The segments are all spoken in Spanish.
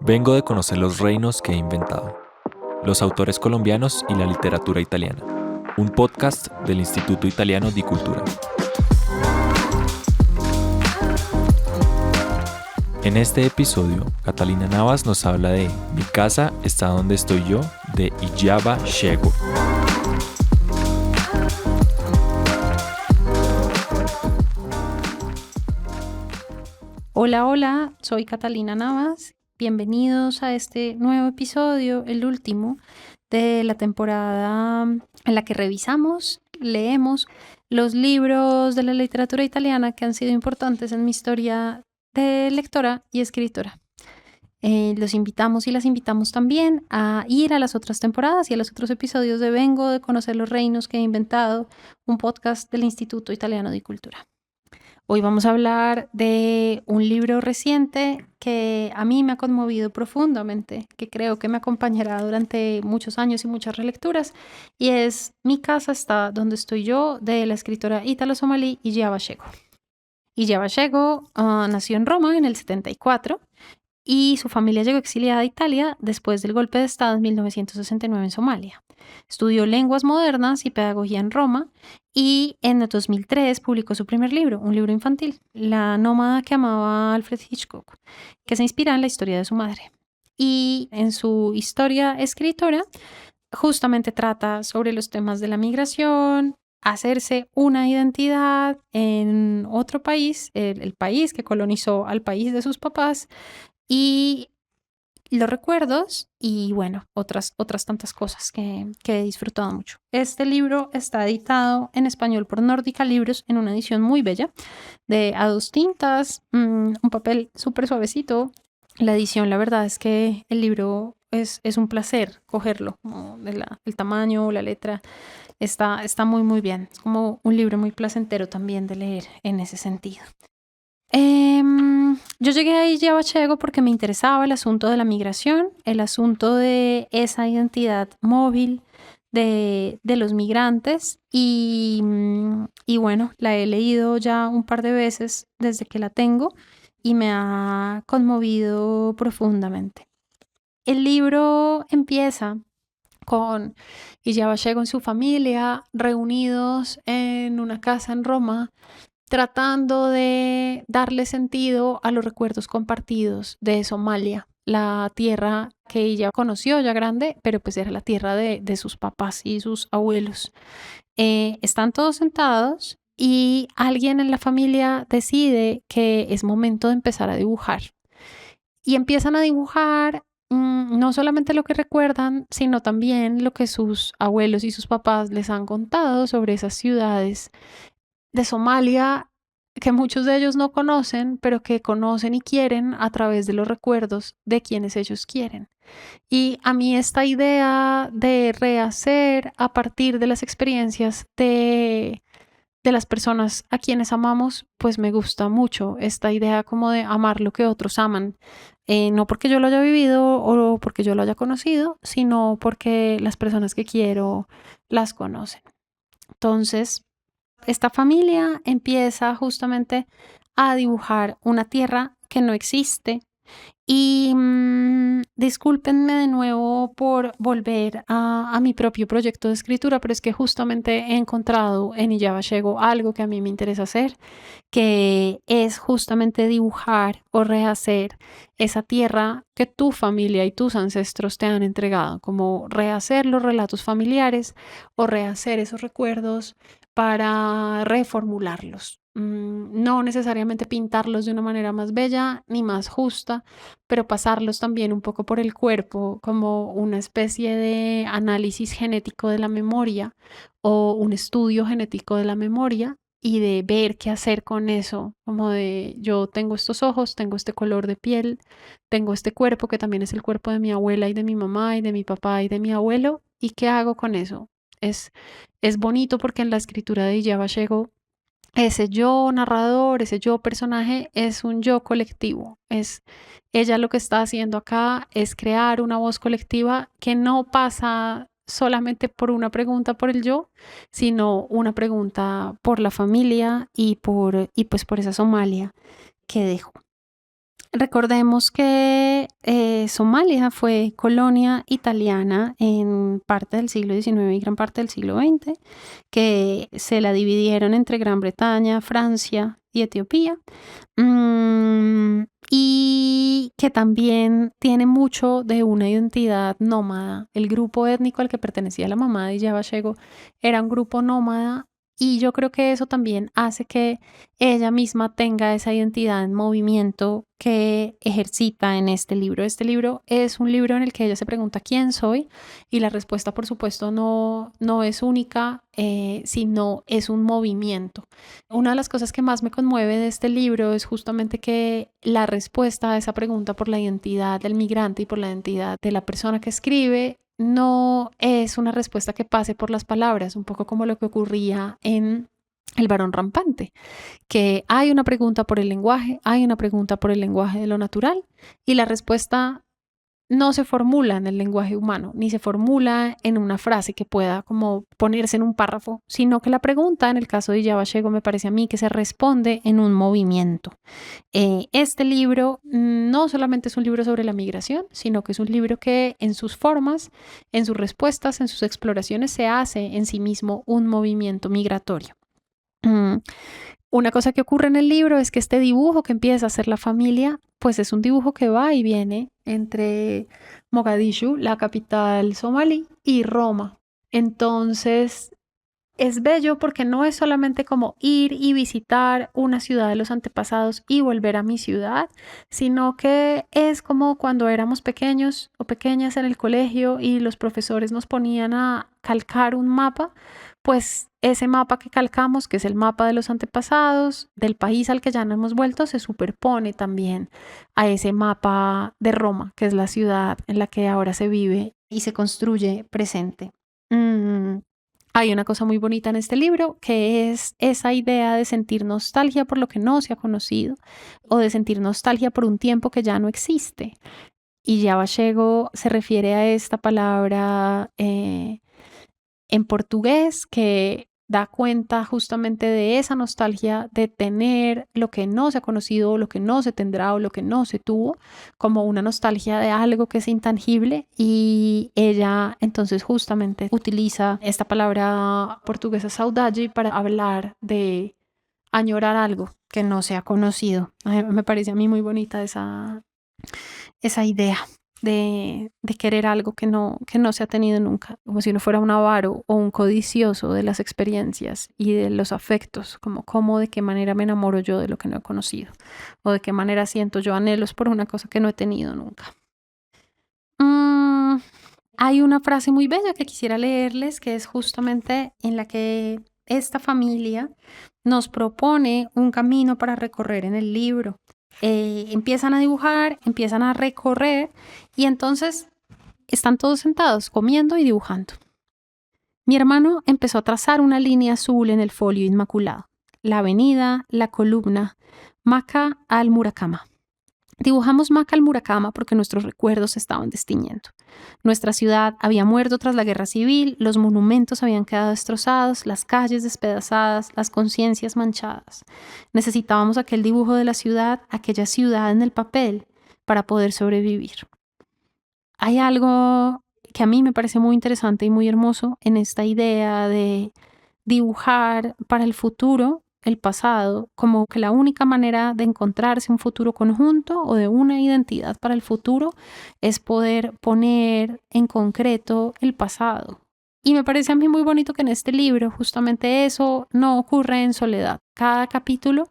Vengo de conocer los reinos que he inventado, los autores colombianos y la literatura italiana. Un podcast del Instituto Italiano di Cultura. En este episodio, Catalina Navas nos habla de Mi casa está donde estoy yo, de Ijava Shego. Hola, soy Catalina Navas. Bienvenidos a este nuevo episodio, el último de la temporada en la que revisamos, leemos los libros de la literatura italiana que han sido importantes en mi historia de lectora y escritora. Los invitamos y las invitamos también a ir a las otras temporadas y a los otros episodios de Vengo de conocer los reinos que he inventado, un podcast del Instituto Italiano de Cultura. Hoy vamos a hablar de un libro reciente que a mí me ha conmovido profundamente, que creo que me acompañará durante muchos años y muchas relecturas, y es Mi casa está donde estoy yo, de la escritora ítalo-somalí Ijava Shego. Ijava Shego nació en Roma en el 74 y su familia llegó exiliada a Italia después del golpe de Estado en 1969 en Somalia. Estudió lenguas modernas y pedagogía en Roma y en el 2003 publicó su primer libro, un libro infantil, La nómada que amaba Alfred Hitchcock, que se inspira en la historia de su madre. Y en su historia escritora justamente trata sobre los temas de la migración, hacerse una identidad en otro país, el país que colonizó al país de sus papás, y los recuerdos y bueno, otras tantas cosas que he disfrutado mucho. Este libro está editado en español por Nórdica Libros en una edición muy bella, de a dos tintas, un papel súper suavecito. La edición, la verdad es que el libro es un placer cogerlo, el tamaño, la letra, está muy bien. Es como un libro muy placentero también de leer en ese sentido. Yo llegué a Ijava Shego porque me interesaba el asunto de la migración, el asunto de esa identidad móvil de los migrantes y bueno, la he leído ya un par de veces desde que la tengo y me ha conmovido profundamente. El libro empieza con Ijava Shego y su familia reunidos en una casa en Roma, tratando de darle sentido a los recuerdos compartidos de Somalia, la tierra que ella conoció ya grande, pero pues era la tierra de sus papás y sus abuelos. Están todos sentados y alguien en la familia decide que es momento de empezar a dibujar. Y empiezan a dibujar no solamente lo que recuerdan, sino también lo que sus abuelos y sus papás les han contado sobre esas ciudades de Somalia que muchos de ellos no conocen, pero que conocen y quieren a través de los recuerdos de quienes ellos quieren. Y a mí esta idea de rehacer a partir de las experiencias de las personas a quienes amamos, pues me gusta mucho esta idea como de amar lo que otros aman. No porque yo lo haya vivido o porque yo lo haya conocido, sino porque las personas que quiero las conocen. Entonces, esta familia empieza justamente a dibujar una tierra que no existe. Y discúlpenme de nuevo por volver a mi propio proyecto de escritura, pero es que justamente he encontrado en Ijava Shego algo que a mí me interesa hacer, que es justamente dibujar o rehacer esa tierra que tu familia y tus ancestros te han entregado, como rehacer los relatos familiares o rehacer esos recuerdos para reformularlos. No necesariamente pintarlos de una manera más bella ni más justa, pero pasarlos también un poco por el cuerpo como una especie de análisis genético de la memoria o un estudio genético de la memoria y de ver qué hacer con eso, como de yo tengo estos ojos, tengo este color de piel, tengo este cuerpo que también es el cuerpo de mi abuela y de mi mamá y de mi papá y de mi abuelo, ¿y qué hago con eso? Es bonito porque en la escritura de Ijava Shego ese yo narrador, ese yo personaje es un yo colectivo. Es ella lo que está haciendo acá es crear una voz colectiva que no pasa solamente por una pregunta por el yo, sino una pregunta por la familia y pues por esa Somalia que dejó. Recordemos que Somalia fue colonia italiana en parte del siglo XIX y gran parte del siglo XX, que se la dividieron entre Gran Bretaña, Francia y Etiopía, y que también tiene mucho de una identidad nómada. El grupo étnico al que pertenecía la mamá de Iyaba Owego era un grupo nómada. Y yo creo que eso también hace que ella misma tenga esa identidad en movimiento que ejercita en este libro. Este libro es un libro en el que ella se pregunta quién soy, y la respuesta, por supuesto, no es única, sino es un movimiento. Una de las cosas que más me conmueve de este libro es justamente que la respuesta a esa pregunta por la identidad del migrante y por la identidad de la persona que escribe no es una respuesta que pase por las palabras, un poco como lo que ocurría en El varón rampante, que hay una pregunta por el lenguaje, hay una pregunta por el lenguaje de lo natural, y la respuesta no se formula en el lenguaje humano, ni se formula en una frase que pueda como ponerse en un párrafo, sino que la pregunta, en el caso de Iyaba Owego, me parece a mí que se responde en un movimiento. Este libro no solamente es un libro sobre la migración, sino que es un libro que en sus formas, en sus respuestas, en sus exploraciones, se hace en sí mismo un movimiento migratorio. Una cosa que ocurre en el libro es que este dibujo que empieza a hacer la familia, pues es un dibujo que va y viene entre Mogadishu, la capital somalí, y Roma. Entonces, es bello porque no es solamente como ir y visitar una ciudad de los antepasados y volver a mi ciudad, sino que es como cuando éramos pequeños o pequeñas en el colegio y los profesores nos ponían a calcar un mapa, pues ese mapa que calcamos, que es el mapa de los antepasados, del país al que ya no hemos vuelto, se superpone también a ese mapa de Roma, que es la ciudad en la que ahora se vive y se construye presente. Hay una cosa muy bonita en este libro, que es esa idea de sentir nostalgia por lo que no se ha conocido, o de sentir nostalgia por un tiempo que ya no existe. Y Iyaba Owego se refiere a esta palabra en portugués que da cuenta justamente de esa nostalgia de tener lo que no se ha conocido, o lo que no se tendrá, o lo que no se tuvo, como una nostalgia de algo que es intangible. Y ella entonces justamente utiliza esta palabra portuguesa saudade para hablar de añorar algo que no se ha conocido. Me parece a mí muy bonita esa idea de querer algo que no se ha tenido nunca, como si uno fuera un avaro o un codicioso de las experiencias y de los afectos, como de qué manera me enamoro yo de lo que no he conocido, o de qué manera siento yo anhelos por una cosa que no he tenido nunca. Hay una frase muy bella que quisiera leerles, que es justamente en la que esta familia nos propone un camino para recorrer en el libro. Empiezan a dibujar, empiezan a recorrer, y entonces están todos sentados comiendo y dibujando. Mi hermano empezó a trazar una línea azul en el folio inmaculado. La avenida, la columna, Maca al Murakama. Dibujamos Maca al Murakama porque nuestros recuerdos se estaban destiñendo. Nuestra ciudad había muerto tras la guerra civil, los monumentos habían quedado destrozados, las calles despedazadas, las conciencias manchadas. Necesitábamos aquel dibujo de la ciudad, aquella ciudad en el papel, para poder sobrevivir. Hay algo que a mí me parece muy interesante y muy hermoso en esta idea de dibujar para el futuro el pasado, como que la única manera de encontrarse un futuro conjunto o de una identidad para el futuro es poder poner en concreto el pasado. Y me parece a mí muy bonito que en este libro justamente eso no ocurre en soledad. Cada capítulo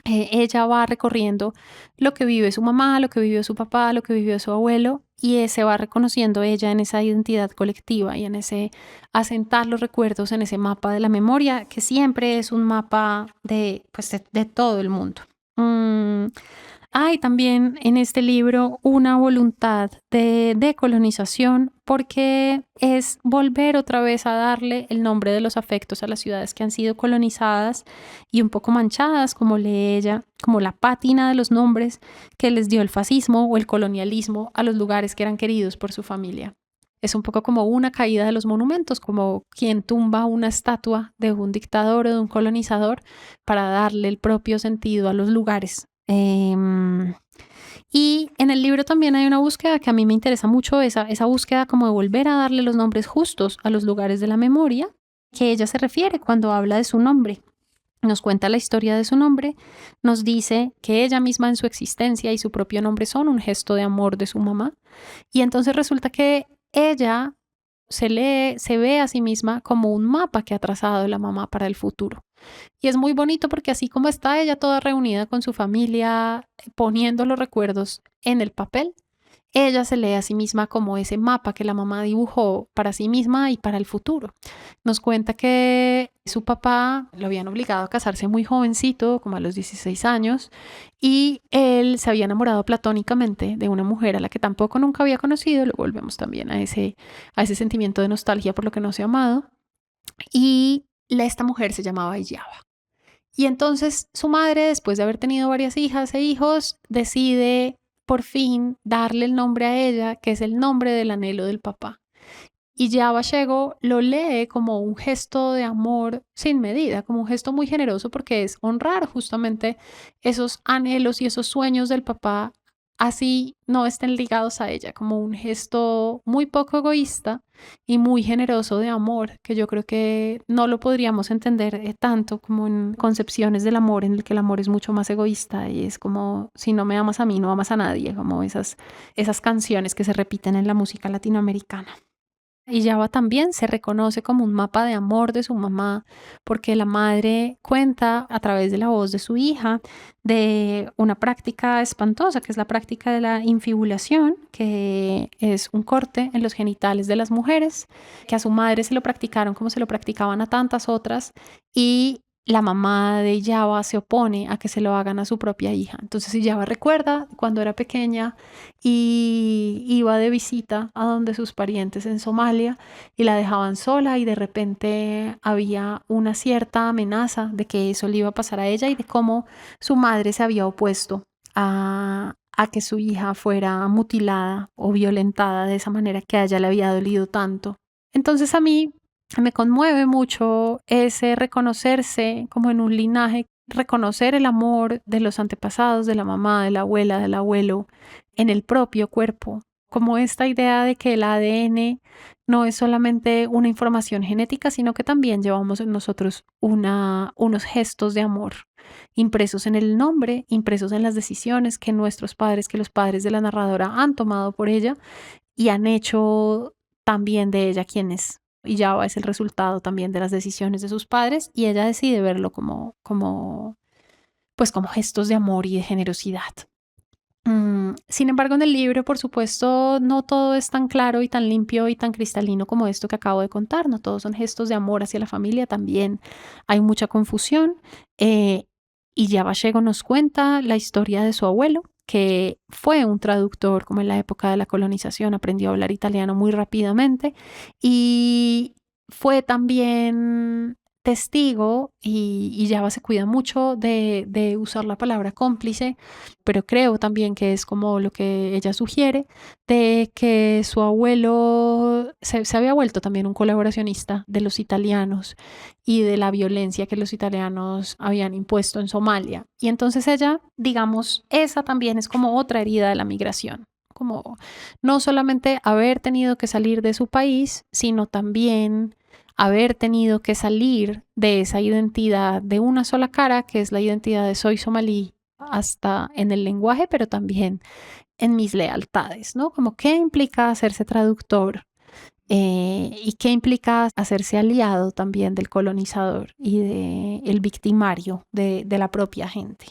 ella va recorriendo lo que vive su mamá, lo que vivió su papá, lo que vivió su abuelo, y se va reconociendo ella en esa identidad colectiva y en ese asentar los recuerdos en ese mapa de la memoria, que siempre es un mapa de todo el mundo. Hay también en este libro una voluntad de decolonización, porque es volver otra vez a darle el nombre de los afectos a las ciudades que han sido colonizadas y un poco manchadas, como lee ella, como la pátina de los nombres que les dio el fascismo o el colonialismo a los lugares que eran queridos por su familia. Es un poco como una caída de los monumentos, como quien tumba una estatua de un dictador o de un colonizador para darle el propio sentido a los lugares. Y en el libro también hay una búsqueda que a mí me interesa mucho, esa búsqueda como de volver a darle los nombres justos a los lugares de la memoria, que ella se refiere cuando habla de su nombre. Nos cuenta la historia de su nombre, nos dice que ella misma en su existencia y su propio nombre son un gesto de amor de su mamá. Y entonces resulta que ella se ve a sí misma como un mapa que ha trazado la mamá para el futuro. Y es muy bonito porque así como está ella toda reunida con su familia, poniendo los recuerdos en el papel, ella se lee a sí misma como ese mapa que la mamá dibujó para sí misma y para el futuro. Nos cuenta que su papá lo habían obligado a casarse muy jovencito, como a los 16 años, y él se había enamorado platónicamente de una mujer a la que tampoco nunca había conocido. Luego volvemos también a ese sentimiento de nostalgia por lo que no se ha amado. Y esta mujer se llamaba Iyaba. Y entonces su madre, después de haber tenido varias hijas e hijos, decide por fin darle el nombre a ella, que es el nombre del anhelo del papá. Y Yaba Shego lo lee como un gesto de amor sin medida, como un gesto muy generoso porque es honrar justamente esos anhelos y esos sueños del papá, así no estén ligados a ella, como un gesto muy poco egoísta y muy generoso de amor, que yo creo que no lo podríamos entender tanto como en concepciones del amor, en el que el amor es mucho más egoísta y es como, si no me amas a mí, no amas a nadie, como esas canciones que se repiten en la música latinoamericana. Y Yaba también se reconoce como un mapa de amor de su mamá, porque la madre cuenta a través de la voz de su hija de una práctica espantosa, que es la práctica de la infibulación, que es un corte en los genitales de las mujeres, que a su madre se lo practicaron como se lo practicaban a tantas otras, y la mamá de Yaba se opone a que se lo hagan a su propia hija. Entonces Yaba recuerda cuando era pequeña y iba de visita a donde sus parientes en Somalia y la dejaban sola y de repente había una cierta amenaza de que eso le iba a pasar a ella y de cómo su madre se había opuesto a que su hija fuera mutilada o violentada de esa manera que a ella le había dolido tanto. Entonces a mí me conmueve mucho ese reconocerse como en un linaje, reconocer el amor de los antepasados, de la mamá, de la abuela, del abuelo, en el propio cuerpo, como esta idea de que el ADN no es solamente una información genética, sino que también llevamos en nosotros unos gestos de amor impresos en el nombre, impresos en las decisiones que nuestros padres, que los padres de la narradora han tomado por ella y han hecho también de ella quien es. Y Yaba es el resultado también de las decisiones de sus padres y ella decide verlo como gestos de amor y de generosidad. Sin embargo, en el libro, por supuesto, no todo es tan claro y tan limpio y tan cristalino como esto que acabo de contar. No todos son gestos de amor hacia la familia. También hay mucha confusión. Y Yaba Shego nos cuenta la historia de su abuelo, que fue un traductor como en la época de la colonización, aprendió a hablar italiano muy rápidamente y fue también testigo y Yaba se cuida mucho de usar la palabra cómplice, pero creo también que es como lo que ella sugiere, de que su abuelo se había vuelto también un colaboracionista de los italianos y de la violencia que los italianos habían impuesto en Somalia. Y entonces ella, digamos, esa también es como otra herida de la migración, como no solamente haber tenido que salir de su país, sino también haber tenido que salir de esa identidad de una sola cara, que es la identidad de soy somalí, hasta en el lenguaje, pero también en mis lealtades, ¿no? Como qué implica hacerse traductor y qué implica hacerse aliado también del colonizador y del victimario de la propia gente.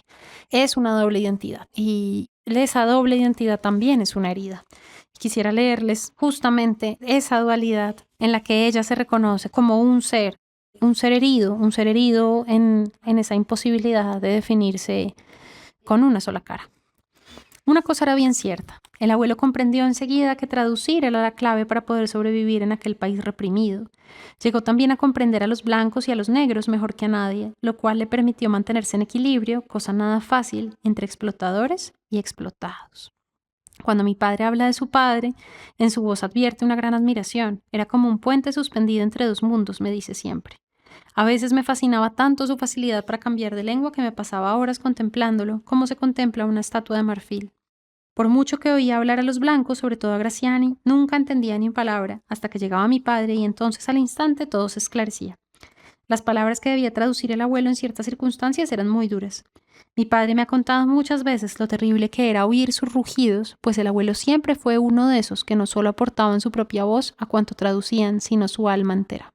Es una doble identidad y esa doble identidad también es una herida. Quisiera leerles justamente esa dualidad en la que ella se reconoce como un ser herido en esa imposibilidad de definirse con una sola cara. Una cosa era bien cierta. El abuelo comprendió enseguida que traducir era la clave para poder sobrevivir en aquel país reprimido. Llegó también a comprender a los blancos y a los negros mejor que a nadie, lo cual le permitió mantenerse en equilibrio, cosa nada fácil, entre explotadores y explotados. Cuando mi padre habla de su padre, en su voz advierte una gran admiración. Era como un puente suspendido entre dos mundos, me dice siempre. A veces me fascinaba tanto su facilidad para cambiar de lengua que me pasaba horas contemplándolo, como se contempla una estatua de marfil. Por mucho que oía hablar a los blancos, sobre todo a Graciani, nunca entendía ni una palabra, hasta que llegaba mi padre y entonces al instante todo se esclarecía. Las palabras que debía traducir el abuelo en ciertas circunstancias eran muy duras. Mi padre me ha contado muchas veces lo terrible que era oír sus rugidos, pues el abuelo siempre fue uno de esos que no solo aportaban su propia voz a cuanto traducían, sino su alma entera.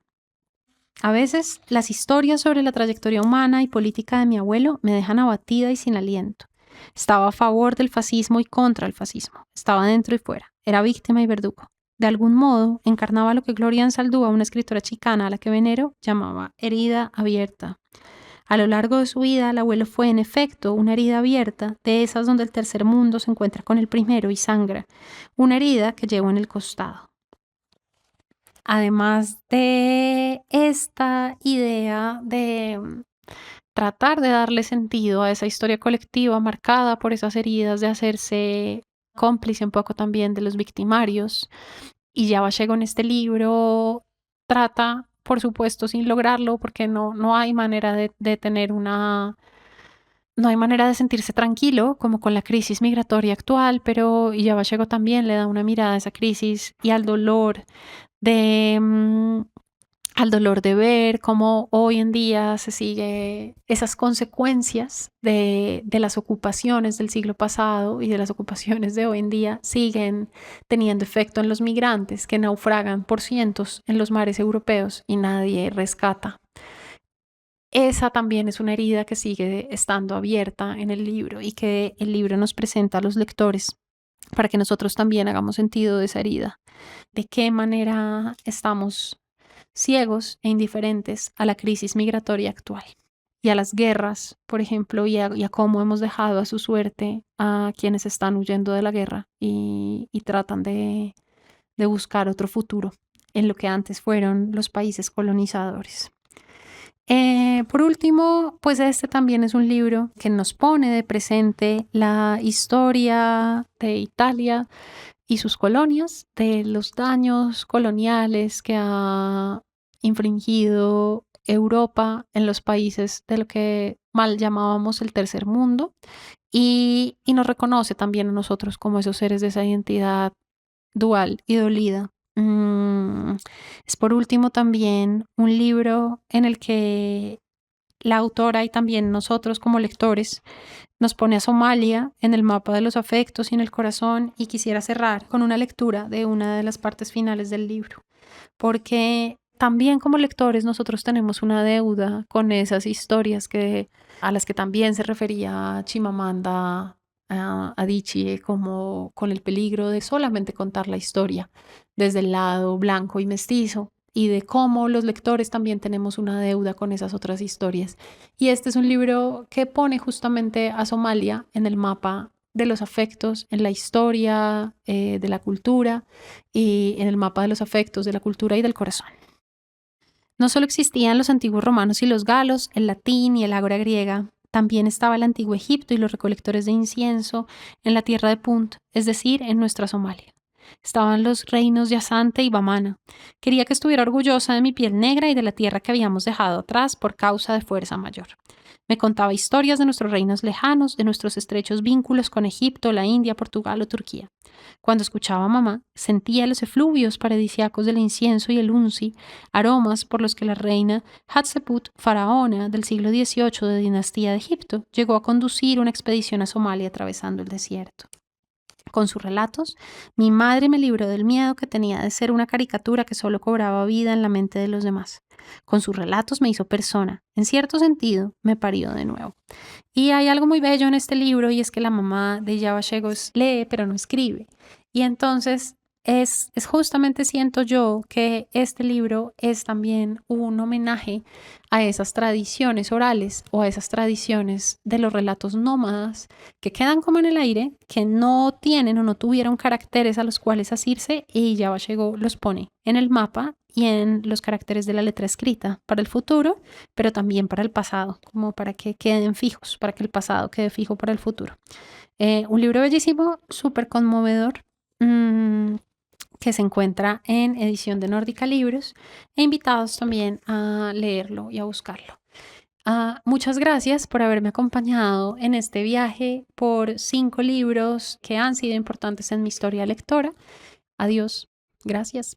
A veces, las historias sobre la trayectoria humana y política de mi abuelo me dejan abatida y sin aliento. Estaba a favor del fascismo y contra el fascismo. Estaba dentro y fuera. Era víctima y verdugo. De algún modo, encarnaba lo que Gloria Anzaldúa, una escritora chicana a la que venero, llamaba herida abierta. A lo largo de su vida, el abuelo fue, en efecto, una herida abierta, de esas donde el tercer mundo se encuentra con el primero y sangra. Una herida que llevó en el costado. Además de esta idea de tratar de darle sentido a esa historia colectiva marcada por esas heridas, de hacerse cómplice un poco también de los victimarios, y ya Ballego en este libro trata, por supuesto, sin lograrlo, porque no hay manera de tener una... No hay manera de sentirse tranquilo, como con la crisis migratoria actual, pero ya Ballego también le da una mirada a esa crisis y al dolor de al dolor de ver cómo hoy en día se sigue esas consecuencias de las ocupaciones del siglo pasado y de las ocupaciones de hoy en día siguen teniendo efecto en los migrantes que naufragan por cientos en los mares europeos y nadie rescata. Esa también es una herida que sigue estando abierta en el libro y que el libro nos presenta a los lectores para que nosotros también hagamos sentido de esa herida. ¿De qué manera estamos ciegos e indiferentes a la crisis migratoria actual y a las guerras, por ejemplo, y a cómo hemos dejado a su suerte a quienes están huyendo de la guerra y tratan de buscar otro futuro en lo que antes fueron los países colonizadores? Por último, pues este también es un libro que nos pone de presente la historia de Italia y sus colonias, de los daños coloniales que ha infringido Europa en los países de lo que mal llamábamos el tercer mundo y nos reconoce también a nosotros como esos seres de esa identidad dual y dolida. Es por último también un libro en el que la autora y también nosotros como lectores nos pone a Somalia en el mapa de los afectos y en el corazón, y quisiera cerrar con una lectura de una de las partes finales del libro, porque también como lectores nosotros tenemos una deuda con esas historias a las que también se refería Chimamanda Adichie, como con el peligro de solamente contar la historia desde el lado blanco y mestizo, y de cómo los lectores también tenemos una deuda con esas otras historias. Y este es un libro que pone justamente a Somalia en el mapa de los afectos, en la historia de la cultura y en el mapa de los afectos, de la cultura y del corazón. No solo existían los antiguos romanos y los galos, el latín y el ágora griega, también estaba el antiguo Egipto y los recolectores de incienso en la tierra de Punt, es decir, en nuestra Somalia. Estaban los reinos de Asante y Bamana. Quería que estuviera orgullosa de mi piel negra y de la tierra que habíamos dejado atrás por causa de fuerza mayor. Me contaba historias de nuestros reinos lejanos, de nuestros estrechos vínculos con Egipto, la India, Portugal o Turquía. Cuando escuchaba a mamá, sentía los efluvios paradisíacos del incienso y el unsi, aromas por los que la reina Hatshepsut, faraona del siglo XVIII de dinastía de Egipto, llegó a conducir una expedición a Somalia atravesando el desierto. Con sus relatos, mi madre me libró del miedo que tenía de ser una caricatura que solo cobraba vida en la mente de los demás. Con sus relatos me hizo persona. En cierto sentido, me parió de nuevo. Y hay algo muy bello en este libro, y es que la mamá de Ella Gallegos lee, pero no escribe. Y entonces es justamente, siento yo, que este libro es también un homenaje a esas tradiciones orales o a esas tradiciones de los relatos nómadas que quedan como en el aire, que no tienen o no tuvieron caracteres a los cuales asirse, y Ella Gallego los pone en el mapa y en los caracteres de la letra escrita para el futuro, pero también para el pasado, como para que queden fijos, para que el pasado quede fijo para el futuro. Un libro bellísimo, súper conmovedor, que se encuentra en edición de Nórdica Libros, e invitados también a leerlo y a buscarlo. Muchas gracias por haberme acompañado en este viaje por 5 libros que han sido importantes en mi historia lectora. Adiós. Gracias.